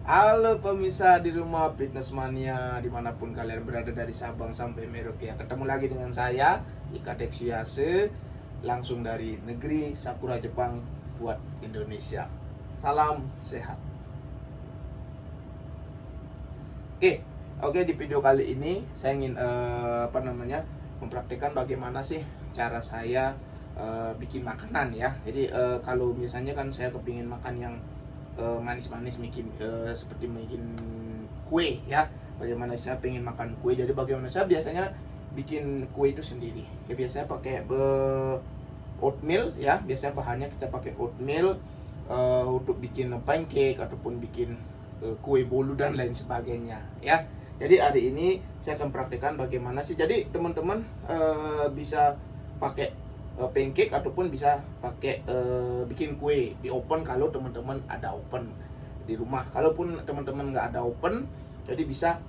Halo pemirsa di rumah Fitness Mania dimanapun kalian berada dari Sabang sampai Merauke ya. Ketemu lagi dengan saya Ika Dexiase, langsung dari negeri Sakura Jepang buat Indonesia. Salam sehat. Oke, di video kali ini saya ingin mempraktikkan bagaimana sih cara saya bikin makanan ya. Jadi kalau misalnya kan saya kepingin makan yang manis-manis, seperti bikin kue ya. Bagaimana saya pengen makan kue, jadi bagaimana saya biasanya bikin kue itu sendiri ya. Biasanya pakai oatmeal ya. Biasanya bahannya kita pakai oatmeal untuk bikin pancake ataupun bikin kue bolu dan lain sebagainya ya. Jadi hari ini saya akan praktekkan bagaimana sih. Jadi teman-teman bisa pakai pancake ataupun bisa pakai bikin kue di oven kalau teman-teman ada oven di rumah. Kalaupun teman-teman nggak ada oven, jadi bisa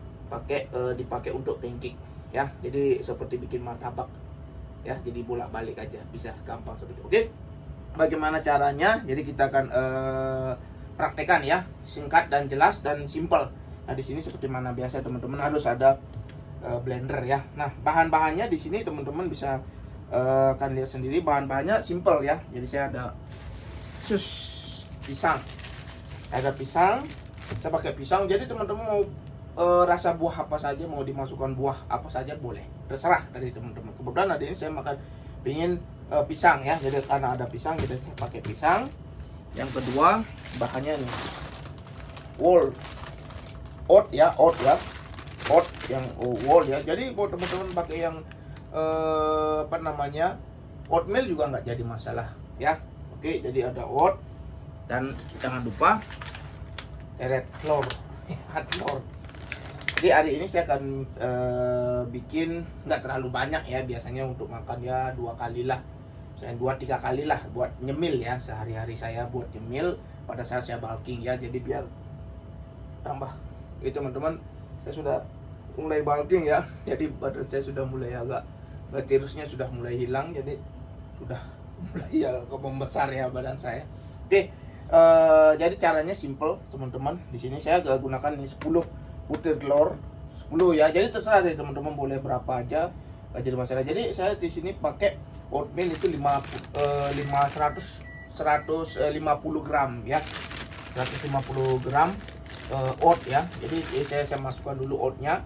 dipakai untuk pancake ya. Jadi seperti bikin martabak ya, jadi bolak-balik aja, bisa gampang seperti itu. Oke, bagaimana caranya? Jadi kita akan praktekkan ya, singkat dan jelas dan simple. Nah di sini seperti mana biasa teman-teman harus ada blender ya. Nah bahan-bahannya di sini teman-teman bisa kan lihat sendiri, bahan-bahannya simple ya. Jadi saya ada pisang, saya pakai pisang. Jadi teman-teman mau rasa buah apa saja, mau dimasukkan buah apa saja boleh, terserah dari teman-teman. Kebetulan hari ini saya pingin pisang ya, jadi karena ada pisang jadi saya pakai pisang. Yang kedua bahannya nih oat yang whole ya. Jadi buat teman-teman pakai yang oatmeal juga nggak jadi masalah ya. Oke, jadi ada oat dan jangan lupa red telur. Jadi hari ini saya akan bikin nggak terlalu banyak ya. Biasanya untuk makan ya 2-3 kali lah buat nyemil ya. Sehari-hari saya buat nyemil pada saat saya bulking ya. Jadi biar tambah itu teman-teman, saya sudah mulai bulking ya. Jadi badan saya sudah mulai agak, tirusnya sudah mulai hilang, jadi sudah mulai ya membesar ya badan saya. Oke, jadi caranya simple teman-teman. Di sini saya gunakan ini 10 butir telur, 10 ya. Jadi terserah dari teman-teman boleh berapa aja, gak jadi masalah. Jadi saya di sini pakai oatmeal itu 150 gram ya. 150 gram oat ya. Jadi saya masukkan dulu oatnya.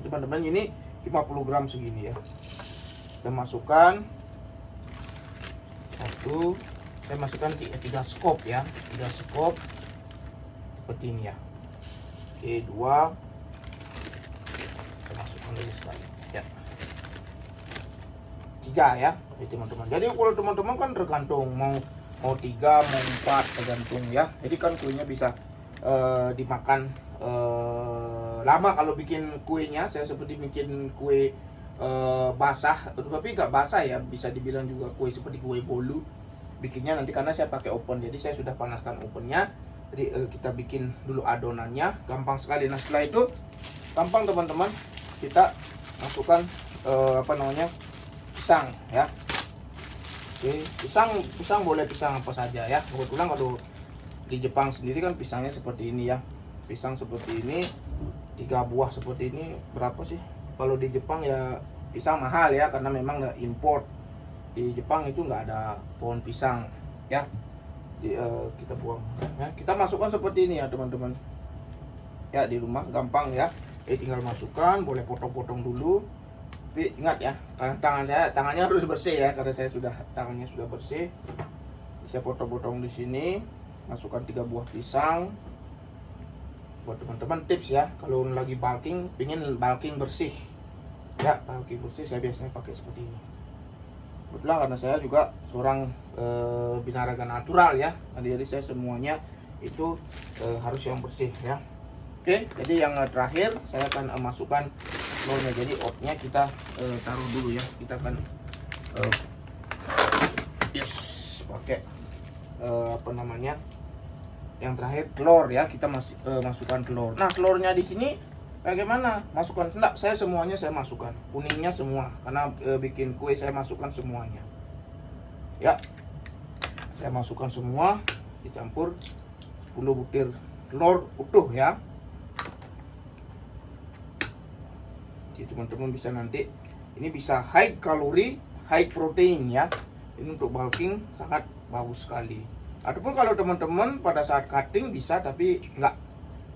Teman-teman ini 50 gram segini ya. Kita masukkan saya masukkan 3 scoop ya, 3 scoop seperti ini ya. Oke, 2 kita masukkan lagi sekali ya, 3 ya teman-teman. Jadi kalau teman-teman kan tergantung mau 3 mau 4 tergantung ya. Jadi kan kuenya bisa dimakan lama kalau bikin kuenya. Saya seperti bikin kue basah, tapi nggak basah ya, bisa dibilang juga kue seperti kue bolu bikinnya nanti, karena saya pakai oven. Jadi saya sudah panaskan ovennya. Jadi kita bikin dulu adonannya, gampang sekali. Nah setelah itu gampang teman-teman, kita masukkan pisang ya. Oke, pisang boleh pisang apa saja ya. Kebetulan kalau di Jepang sendiri kan pisangnya seperti ini ya. Pisang seperti ini 3 buah seperti ini berapa sih? Kalau di Jepang ya pisang mahal ya, karena memang import. Di Jepang itu nggak ada pohon pisang ya. Kita buang ya. Kita masukkan seperti ini ya teman-teman ya. Di rumah gampang ya. Tinggal masukkan, boleh potong-potong dulu. Tapi ingat ya, tangannya harus bersih ya, karena tangannya sudah bersih. Saya potong-potong di sini. Masukkan 3 buah pisang. Buat teman-teman tips ya, kalau lagi bulking, pingin bulking bersih ya, bulking bersih, saya biasanya pakai seperti ini. Kebetulan karena saya juga seorang binaraga natural ya, jadi saya semuanya itu harus yang bersih ya. Oke, jadi yang terakhir saya akan masukkan telurnya. Jadi oatnya kita taruh dulu ya. Kita akan pakai yang terakhir telur ya. Kita masukkan telur. Nah telurnya di sini bagaimana masukkan? Enggak, saya masukkan kuningnya semua, karena bikin kue saya masukkan semuanya ya. Saya masukkan semua, dicampur 10 butir telur utuh ya. Jadi teman-teman bisa nanti, ini bisa high kalori, high protein ya. Ini untuk bulking sangat bagus sekali. Ataupun kalau teman-teman pada saat cutting bisa, tapi nggak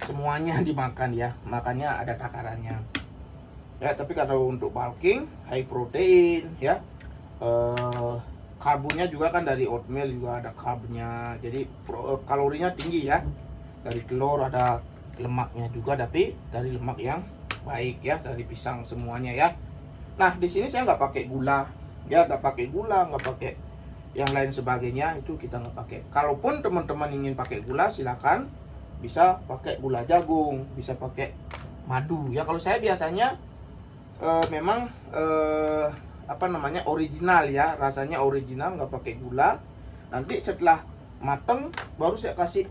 semuanya dimakan ya, makanya ada takarannya ya. Tapi kalau untuk bulking high protein ya, karbonnya juga kan dari oatmeal juga ada karbnya, jadi kalorinya tinggi ya. Dari telur ada lemaknya juga, tapi dari lemak yang baik ya, dari pisang semuanya ya. Nah di sini saya nggak pakai gula ya, nggak pakai gula, nggak pakai yang lain sebagainya, itu kita nggak pakai. Kalaupun teman-teman ingin pakai gula, silakan, bisa pakai gula jagung, bisa pakai madu ya. Kalau saya biasanya memang apa namanya, original ya, rasanya original, nggak pakai gula. Nanti setelah mateng baru saya kasih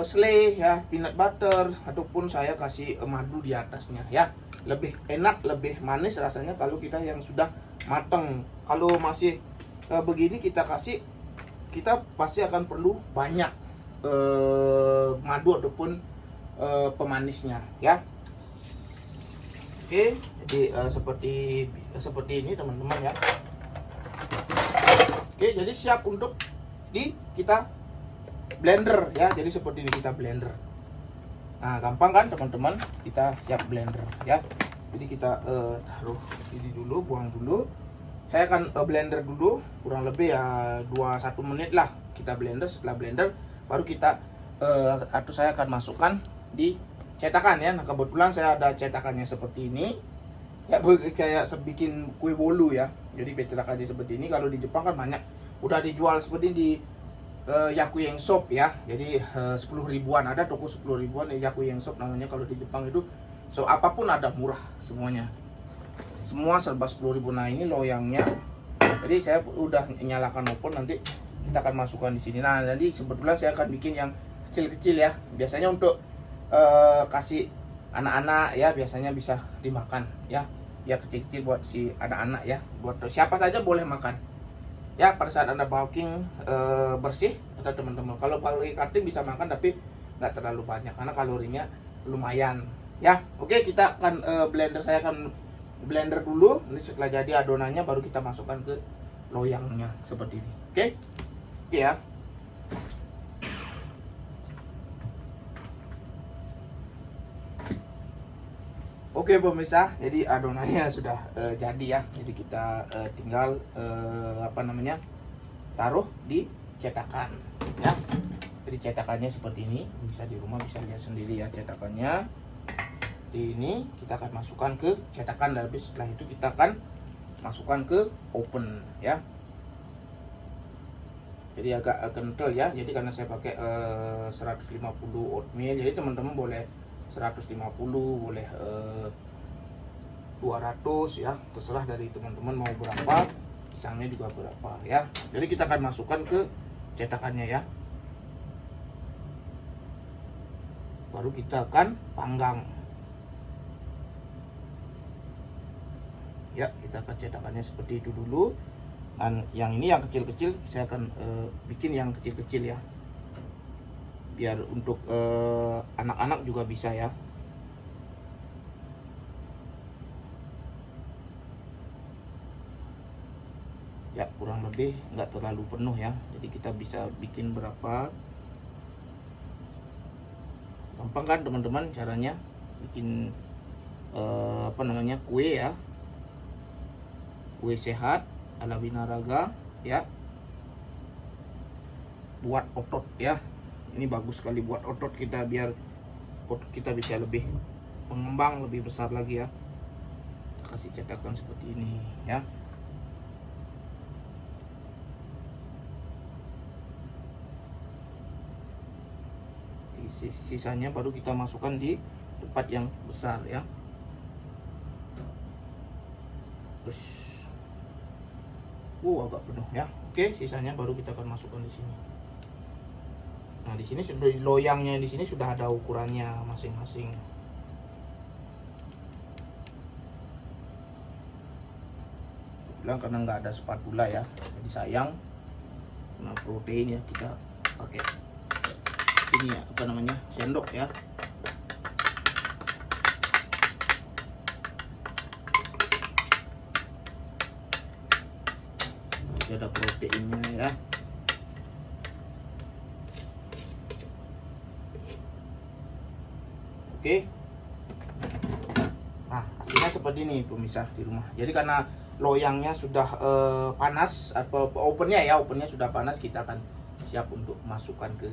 selai ya, peanut butter, ataupun saya kasih madu di atasnya ya. Lebih enak, lebih manis rasanya kalau kita yang sudah mateng. Kalau masih begini kita kasih, kita pasti akan perlu banyak madu ataupun pemanisnya ya. Oke, jadi seperti ini teman-teman ya. Oke, jadi siap untuk kita blender ya. Jadi seperti ini kita blender. Nah, gampang kan teman-teman? Kita siap blender ya. Jadi kita taruh ini dulu, buang dulu. Saya akan blender dulu kurang lebih ya 21 menit lah kita blender. Setelah blender baru kita atau saya akan masukkan di cetakan ya. Nah kebetulan saya ada cetakannya seperti ini ya, kayak bikin kue bolu ya. Jadi cetakannya seperti ini. Kalau di Jepang kan banyak udah dijual seperti ini di Yakuyeng Shop ya. Jadi 10 ribuan, ada toko 10 ribuan Yakuyeng Shop namanya kalau di Jepang itu. So apapun ada, murah semuanya, semua serba 10 ribu. Nah ini loyangnya. Jadi saya udah nyalakan oven, nanti kita akan masukkan di sini. Nah jadi sebetulnya saya akan bikin yang kecil-kecil ya. Biasanya untuk kasih anak-anak ya, biasanya bisa dimakan ya. Ya kecil-kecil buat si anak-anak ya, buat siapa saja boleh makan ya. Pada saat Anda bulking bersih ada teman-teman. Kalau pakai cutting bisa makan, tapi nggak terlalu banyak karena kalorinya lumayan ya. Oke, kita akan blender, saya akan blender dulu. Ini setelah jadi adonannya baru kita masukkan ke loyangnya seperti ini. Oke ya. Oke pemirsa, jadi adonannya sudah jadi ya. Jadi kita tinggal apa namanya, taruh di cetakan ya. Jadi cetakannya seperti ini, bisa di rumah bisa lihat sendiri ya cetakannya. Di ini kita akan masukkan ke cetakan, dan habis setelah itu kita akan masukkan ke oven ya. Jadi agak kental ya. Jadi karena saya pakai 150 oatmeal, jadi teman-teman boleh 150, boleh 200 ya, terserah dari teman-teman mau berapa, pisangnya juga berapa ya. Jadi kita akan masukkan ke cetakannya ya. Baru kita akan panggang ya. Kita akan cetakannya seperti itu dulu. Dan yang ini yang kecil-kecil saya akan bikin yang kecil-kecil ya, biar untuk anak-anak juga bisa ya. Ya kurang lebih nggak terlalu penuh ya, jadi kita bisa bikin berapa. Gampang kan teman-teman caranya bikin apa namanya, kue ya, kue sehat ala Winaraga ya, buat otot ya. Ini bagus sekali buat otot kita, biar otot kita bisa lebih mengembang, lebih besar lagi ya. Kasih cetakan seperti ini ya. Sisanya baru kita masukkan di tempat yang besar ya. Terus agak penuh ya. Oke, sisanya baru kita akan masukkan di sini. Nah, di sini sudah loyangnya, di sini sudah ada ukurannya masing-masing. Bilang karena nggak ada spatula ya, jadi sayang. Nah, protein ya kita pakai ini ya, apa namanya, sendok ya. Masih ada proteinnya ya. Oke. Nah, hasilnya seperti ini pemirsa di rumah. Jadi karena loyangnya sudah panas atau opennya sudah panas, kita akan siap untuk masukkan ke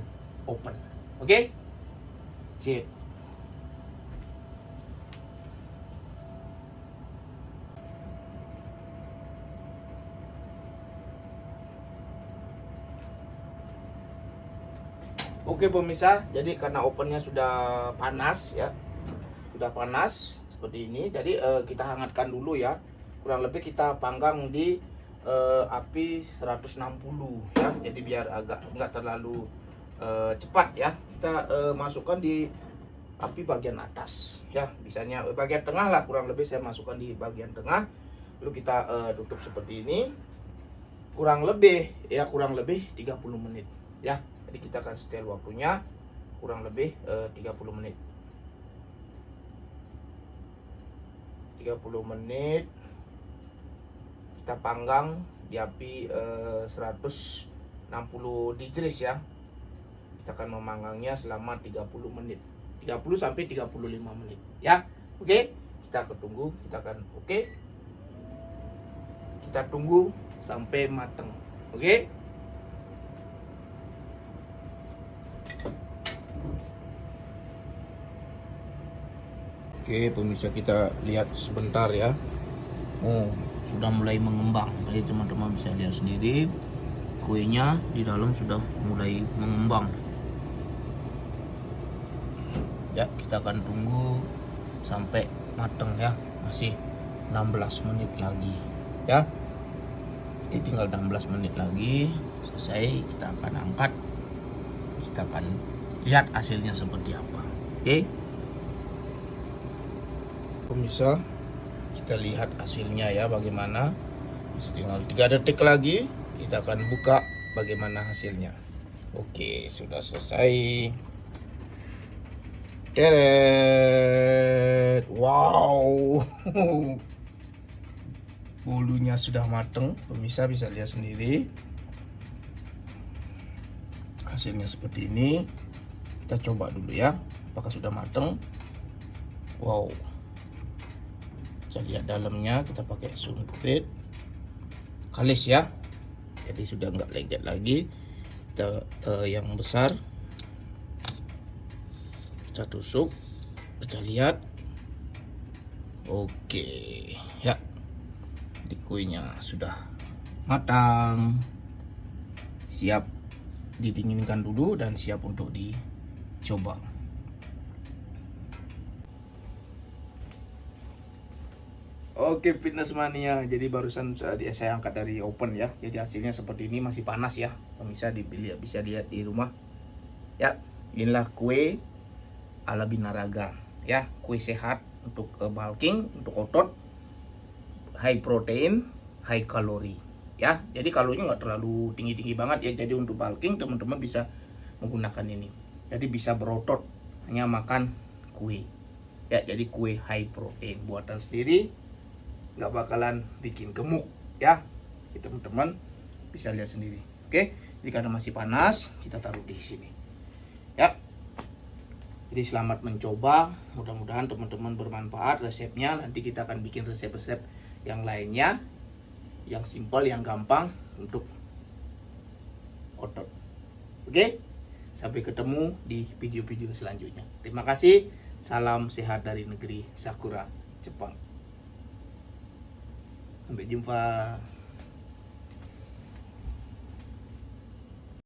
open. Oke? Sip. Oke pemirsa, jadi karena opennya sudah panas ya, sudah panas seperti ini. Jadi kita hangatkan dulu ya. Kurang lebih kita panggang di api 160 ya. Jadi biar agak nggak terlalu cepat ya. Kita masukkan di api bagian atas ya. Bisanya bagian tengah lah, kurang lebih saya masukkan di bagian tengah. Lalu kita tutup seperti ini. Kurang lebih 30 menit ya. Jadi kita akan setel waktunya kurang lebih 30 menit. 30 menit kita panggang di api 160 degrees ya. Kita akan memanggangnya selama 30 menit. 30 sampai 35 menit ya. Oke, kita akan tunggu, kita tunggu sampai matang. Oke. Oke pemirsa, kita lihat sebentar ya. Oh, sudah mulai mengembang. Jadi teman-teman bisa lihat sendiri, kuenya di dalam sudah mulai mengembang. Ya, kita akan tunggu sampai matang ya. Masih 16 menit lagi ya. Ini tinggal 16 menit lagi selesai. Kita akan angkat. Kita akan lihat hasilnya seperti apa. Oke. Pemirsa, kita lihat hasilnya ya bagaimana. Masih tinggal 3 detik lagi, kita akan buka bagaimana hasilnya. Oke, sudah selesai. Teret. Wow. Bolunya sudah mateng, pemirsa bisa lihat sendiri. Hasilnya seperti ini. Kita coba dulu ya, apakah sudah mateng. Wow. Kita lihat dalamnya, kita pakai sumpit kalis ya. Jadi sudah nggak lengket lagi. Kita yang besar kita tusuk, kita lihat. Oke ya, di kuenya sudah matang, siap didinginkan dulu dan siap untuk dicoba. Oke fitness mania, jadi barusan saya angkat dari open ya. Jadi hasilnya seperti ini, masih panas ya. Bisa dilihat di rumah. Ya, inilah kue ala Binaraga ya. Kue sehat untuk bulking, untuk otot, high protein, high kalori ya. Jadi kalorinya nggak terlalu tinggi-tinggi banget ya. Jadi untuk bulking teman-teman bisa menggunakan ini. Jadi bisa berotot hanya makan kue. Ya, jadi kue high protein buatan sendiri, nggak bakalan bikin gemuk ya. Teman-teman bisa lihat sendiri. Oke, jadi karena masih panas, kita taruh di sini ya. Jadi selamat mencoba, mudah-mudahan teman-teman bermanfaat resepnya. Nanti kita akan bikin resep-resep yang lainnya, yang simpel, yang gampang untuk otot. Oke, sampai ketemu di video-video selanjutnya. Terima kasih, salam sehat dari negeri Sakura, Jepang. Sampai jumpa.